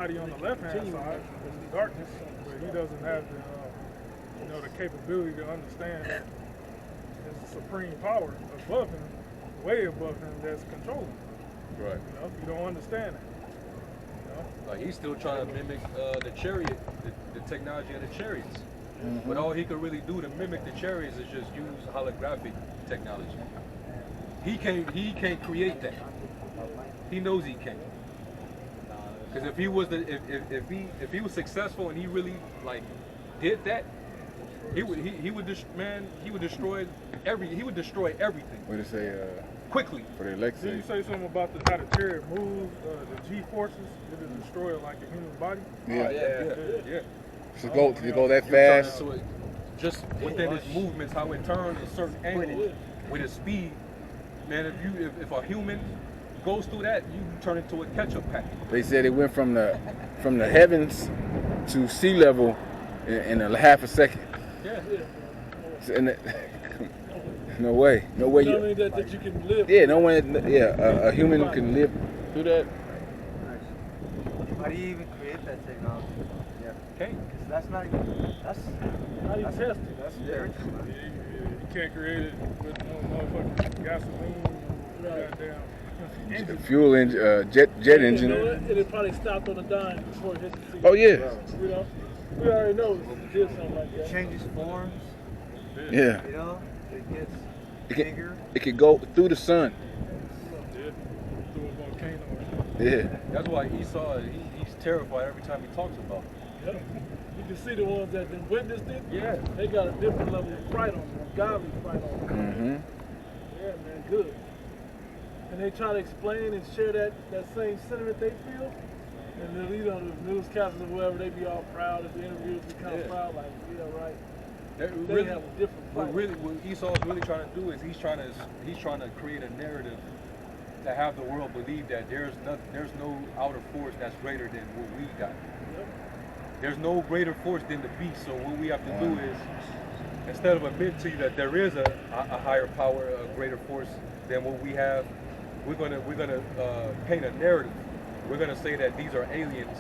body on the left-hand side is the darkness, but he doesn't have the, the capability to understand that there's a supreme power above him, way above him, that's controlling him. Right. You don't understand it. Like he's still trying to mimic the chariot, the technology of the chariots. But all he could really do to mimic the chariots is just use holographic technology. He can't create that. He knows he can't. Because if he was if he was successful and he really like did that, he would destroy everything. What do you say? Quickly. For the Alexa. Did you say something about how the chariot moves, the G forces? Did it destroy it like a human body? Yeah. To go that fast. So just within its movements, how it turns a certain angle with its speed, man. If a human goes through that, you turn into a ketchup packet. They said it went from the heavens to sea level in a half a second. Yeah. And no way. You know what I mean? That you can live. Yeah, no one. Yeah, a human can live through that. How do you even create that technology? Yeah. Okay. Because that's not even. That's how do you test it? That's spiritual. You can't create it with no motherfucking gasoline, goddamn. Fuel engine, jet engine. You know what? It probably stopped on a dime before it hit the sea. Oh yeah. You know, we already know it did something like that. It changes forms. Yeah. You know, it gets bigger. It could go through the sun. Yeah. Through a volcano. Yeah. That's why Esau, he's terrified every time he talks about it. Yep. You can see the ones that done witnessed it. Yeah. They got a different level of fright on them, godly fright on them. Yeah, man, good. And they try to explain and share that same sentiment they feel. And then, the newscasters or whatever, they be all proud. If the interviewers be kind of proud, like, yeah, right. They really have a different fight. What Esau's really trying to do is he's trying to create a narrative to have the world believe that there's no outer force that's greater than what we got. Yep. There's no greater force than the beast. So what we have to do is, instead of admitting to you that there is a higher power, a greater force than what we have, we're gonna paint a narrative. We're gonna say that these are aliens,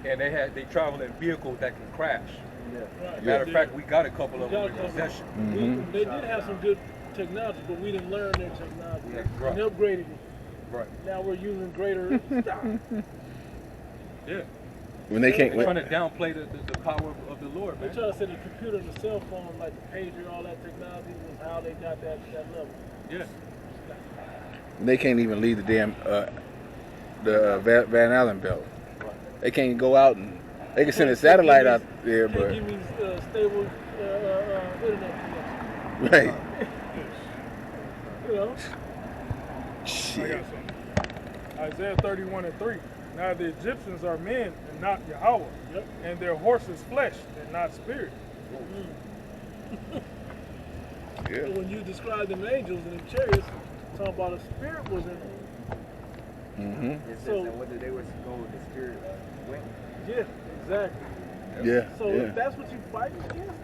and they travel in vehicles that can crash. Right. Matter of fact, we got a couple of them in possession. They did have some good technology, but we didn't learn their technology Right. and upgraded it. Right. Now we're using greater stuff. Yeah. When they can't. They're trying to downplay the power of the Lord, They man. try to say the computer and the cell phone, like the pager, all that technology was how they got that level. Yeah. They can't even leave the damn Van Allen belt. They can't go out and they can send a satellite out there, Can't but give me stable internet connection. right. You know. I Shit. got something. Isaiah 31:3. Now the Egyptians are men and not Yahweh, and their horses flesh and not spirit. Yeah. So when you describe them angels and them chariots, talking about a spirit was in them. It says that whether they were to go, the spirit went. Yeah, exactly. Yeah. So yeah. if that's what you fight against,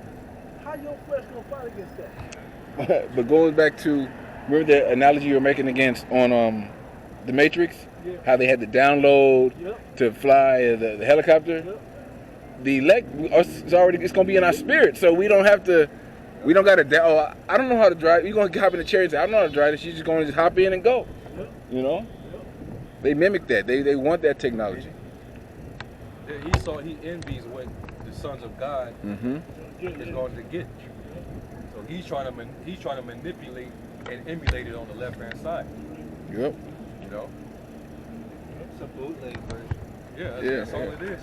how your flesh gonna fight against that? But going back to remember the analogy you were making against on the Matrix, how they had to download to fly the helicopter. The elect it's gonna be in our spirit, so we don't have to. We don't gotta. Oh, I don't know how to drive. You're gonna hop in the chariot. I don't know how to drive it. She's just gonna just hop in and go. You know. They mimic that. They want that technology. Yeah, he envies what the sons of God is going to get. So he's trying to manipulate and emulate it on the left hand side. Yep. You know. It's a bootleg version. Yeah, that's all it is.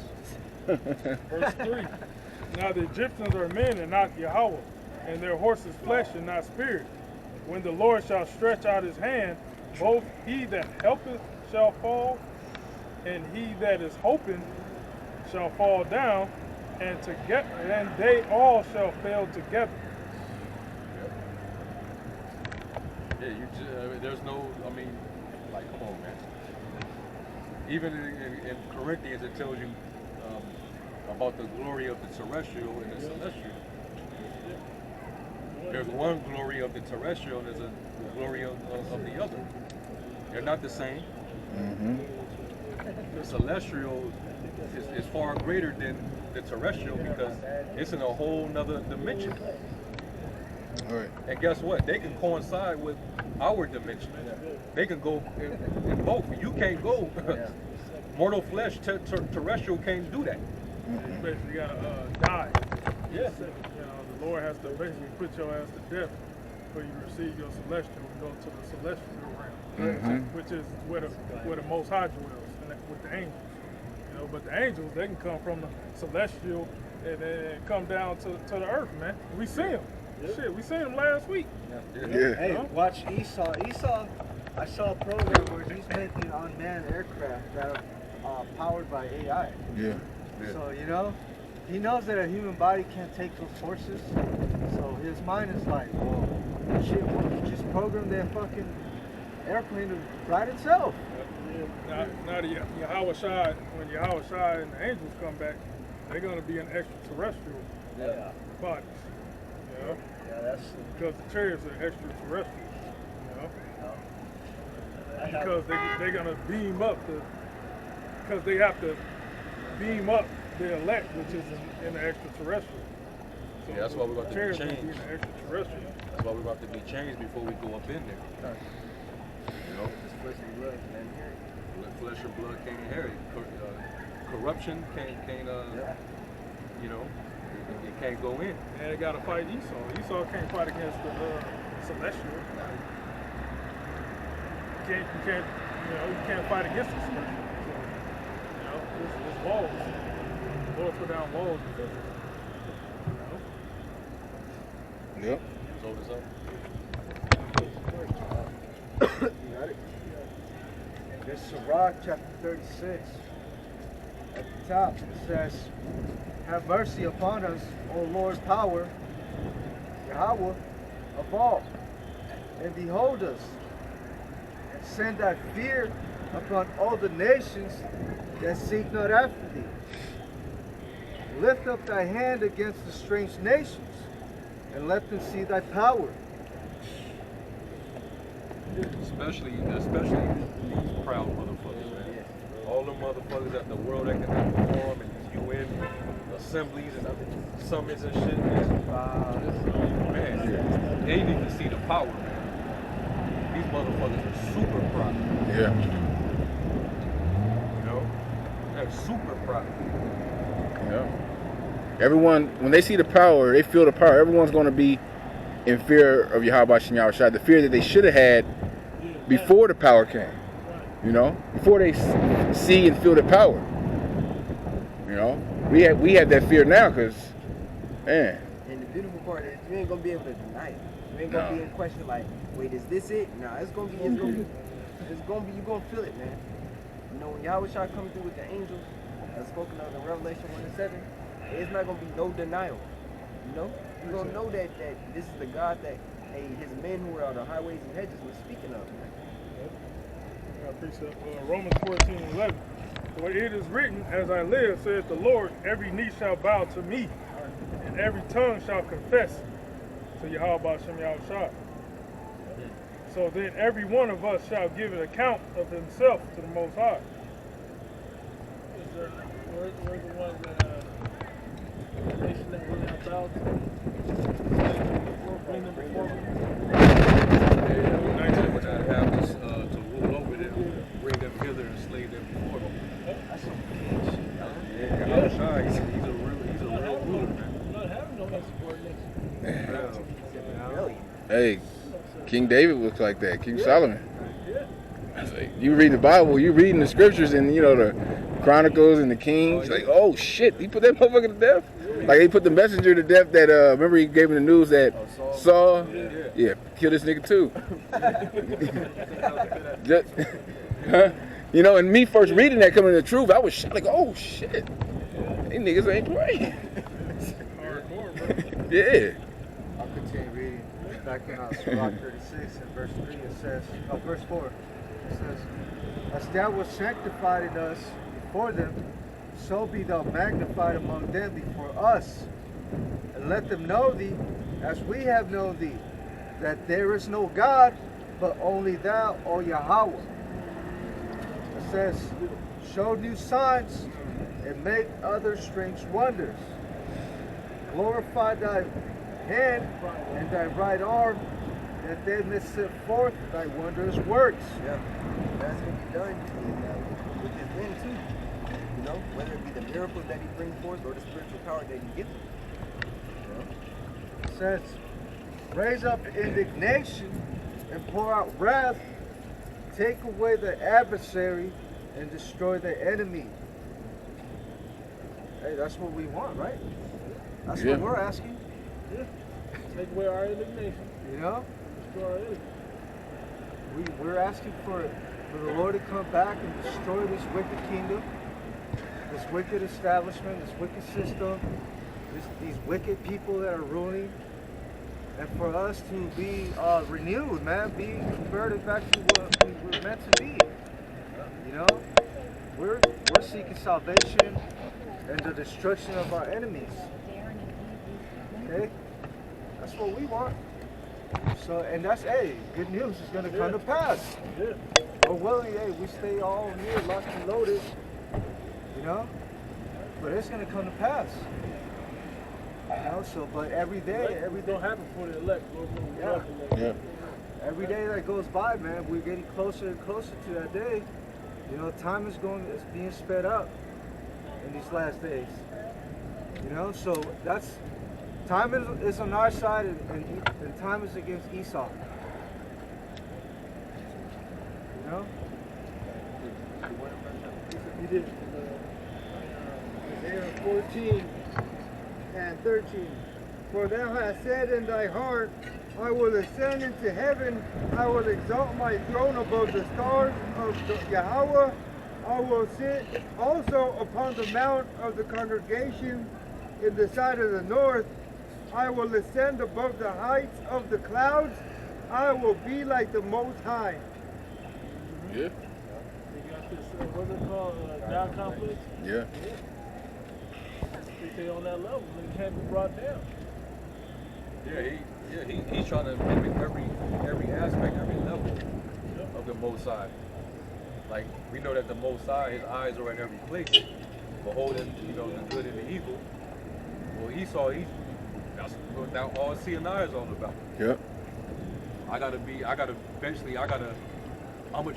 Verse 3. Now the Egyptians are men and not Yahweh, and their horses flesh and not spirit. When the Lord shall stretch out his hand, both he that helpeth shall fall, and he that is hoping shall fall down, and they all shall fail together. Yeah, there's no. I mean, like, come on, man. Even in Corinthians, it tells you about the glory of the terrestrial and the celestial. There's one glory of the terrestrial, and there's the glory of the other. They're not the same. the celestial is far greater than the terrestrial because it's in a whole nother dimension. All right. And guess what? They can coincide with our dimension. They can go in both. You can't go. Mortal flesh, terrestrial can't do that. You basically gotta die. Yeah. You know, the Lord has to basically put your ass to death for you to receive your celestial and go to the celestial realm, which is where the Most High dwells, with the angels. You know, but the angels, they can come from the celestial and then come down to the earth, man. We see them. Shit, we seen him last week. Hey, watch Esau. Esau, I saw a program where he's making unmanned aircraft that are powered by AI. Yeah. So, you know, he knows that a human body can't take those forces. So his mind is like, whoa, shit, what if you just program that fucking airplane to ride itself? Now the Yahweh Shai, when Yahweh Shai and the angels come back, they're going to be in extraterrestrial bodies. You know? Yeah, that's... Because the chariots are extraterrestrial. You know? Because they're going to beam up because they have to beam up the elect, which is in the extraterrestrial. So Yeah, that's why we're about to be changed. In the extraterrestrial. That's why we're about to be changed before we go up in there. You know, Just flesh and blood can inherit. flesh and blood can't inherit. Corruption can't you know, it can't go in. And they got to fight Esau. Esau can't fight against the celestial. You can't fight against the celestial. So, you know, it's walls. The Lord put down walls. You know? Yep. So it's up. You got it? This Sirach chapter 36. At the top it says, have mercy upon us, O Lord power, Yahweh of all, and behold us, and send thy fear upon all the nations that seek not after thee. Lift up thy hand against the strange nations, and let them see thy power. Especially these proud motherfuckers, man. All them motherfuckers at the World Economic Forum and these UN assemblies and summits and shit. Man, they need to see the power, man. These motherfuckers are super proud. Yeah. You know? They're super proud. Yeah. Everyone, when they see the power, they feel the power. Everyone's going to be in fear of Yahweh Shem Yahushua, the fear that they should have had before the power came. You know, before they see and feel the power. You know, we have that fear now because, man. And the beautiful part is you ain't gonna be able to deny it. You ain't gonna be in question like, wait, is this it? No, you're gonna feel it, man. You know, when Yahweh Shai come through with the angels, as spoken of in Revelation 1:7, it's not gonna be no denial. You know, you're gonna know that this is the God that his men who were on the highways and hedges were speaking of. Precept, Romans 14:11. For it is written, as I live, saith the Lord, every knee shall bow to me, and every tongue shall confess to Yahweh Shem Yahushua. So then every one of us shall give an account of himself to the Most High. We're the ones that the nation that we're not bow to. Bring them before When I have us to rule over them, bring them hither and slay them before them. That's some king shit. Yeah, Yahushua, he's a real ruler, man. I'm not having no insubordination. Hey, King David looks like that. King Solomon. It's like, you read the Bible, you reading the scriptures and you know the Chronicles and the Kings. Like, oh shit, he put that motherfucker to death. Like he put the messenger to death. That remember he gave him the news that Saul, yeah, kill this nigga too. Just, huh? You know, and me first reading that coming to the truth, I was like, oh shit, these niggas ain't playing. Yeah. I'll continue reading. Back in Sirach 36 and verse 3, it says, verse 4, it says, as thou wast sanctified in us before them, so be thou magnified among them before us. And let them know thee, as we have known thee, that there is no God, but only thou, O Yahweh. It says, show new signs, and make other strange wonders. Glorify thy hand and thy right arm, that they may set forth thy wondrous works. Yeah, that's going to be done with his men too. You know, whether it be the miracles that he brings forth or the spiritual power that he gives them. You know? It says, raise up indignation and pour out wrath, take away the adversary and destroy the enemy. Hey, that's what we want, right? That's what we're asking. Yeah. Take away our indignation. You know? Destroy our enemy. We're asking for the Lord to come back and destroy this wicked kingdom, this wicked establishment, this wicked system, these wicked people that are ruling, and for us to be renewed, man, be converted back to what we were meant to be. You know, we're seeking salvation and the destruction of our enemies. Okay, that's what we want. So, and that's, hey, good news is going to come to pass. Yeah. Or willing, hey, we stay all here locked and loaded, you know, but it's going to come to pass. You know, so, but every day don't happen for the elect. Yeah. Every day that goes by, man, we're getting closer and closer to that day. You know, time is being sped up in these last days. You know, so time is on our side and time is against Esau. You know? You did. Isaiah 14 and 13. For thou hast said in thy heart, I will ascend into heaven, I will exalt my throne above the stars of Yahweh. I will sit also upon the mount of the congregation in the side of the north. I will ascend above the heights of the clouds. I will be like the Most High. Yeah. You got this, what's it called, God complex? Yeah. They stay on that level, they can't be brought down. He's trying to mimic every aspect, every level of the Most High. Like, we know that the Most High, his eyes are in every place, beholding, you know, the good and the evil. Well, Esau, that's what that all-seeing eye is all about. Yep. I'm gonna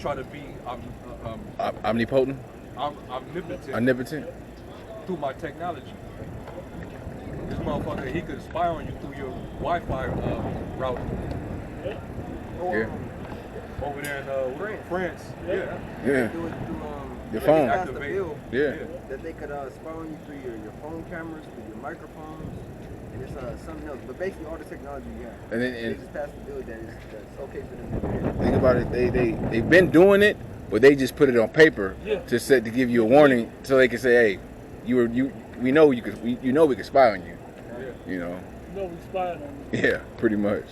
try to be Omnipotent. omnipotent through my technology. This motherfucker, he could spy on you through your Wi-Fi router. Yeah. Over there in France. Yeah. Yeah. Do it through Your they phone. passed a bill Yeah. that they could spy on you through your phone cameras, through your microphones, and it's something else. But basically, all the technology you have. And then They just passed a bill that's okay for them to do that. think about it. They've been doing it, but they just put it on paper to give you a warning, so they can say, hey, we know we can spy on you. You know. You know we spying on you. Yeah, pretty much.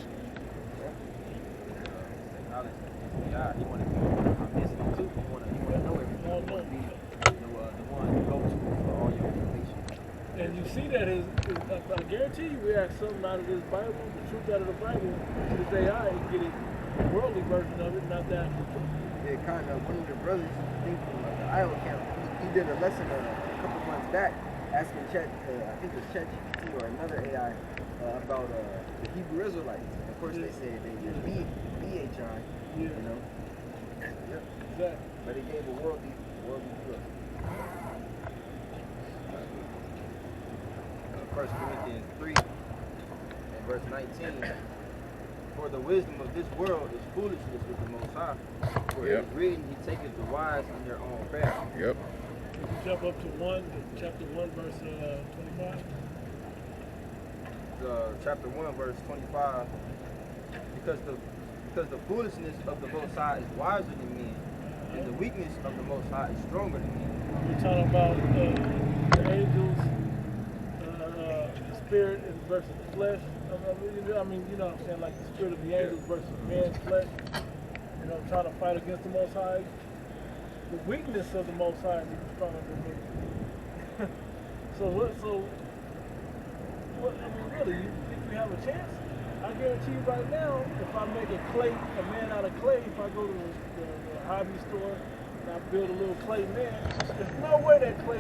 God, you want to be omniscient too. You want to know everything. You want to be the one you go to for all your information. And you see that I guarantee you we ask something out of this Bible, the truth out of the Bible, to this AI and get it the worldly version of it, not the actual truth. Yeah, kind of one of the brothers, I think from the Iowa camp, he did a lesson a couple months back asking I think it was ChatGPT or another AI about the Hebrew Israelites. Of course, they said they're BHI, you know. Yep. Exactly. But he gave a worldly look. 1 Corinthians 3 and verse 19. For the wisdom of this world is foolishness with the Most High. For it is written, He taketh the wise in their own craft. Yep. If you jump up to chapter 1, verse 25. Chapter 1, verse 25. Because the foolishness of the Most High is wiser than men, and the weakness of the Most High is stronger than men. We're talking about the angels, the spirit versus the flesh. I mean, you know what I'm saying, like the spirit of the angels versus man's flesh. You know, trying to fight against the Most High. The weakness of the Most High is even stronger than me. I mean, really, you think we have a chance? I guarantee you right now, if I make a man out of clay, if I go to the hobby store I built a little clay man. There's no way that clay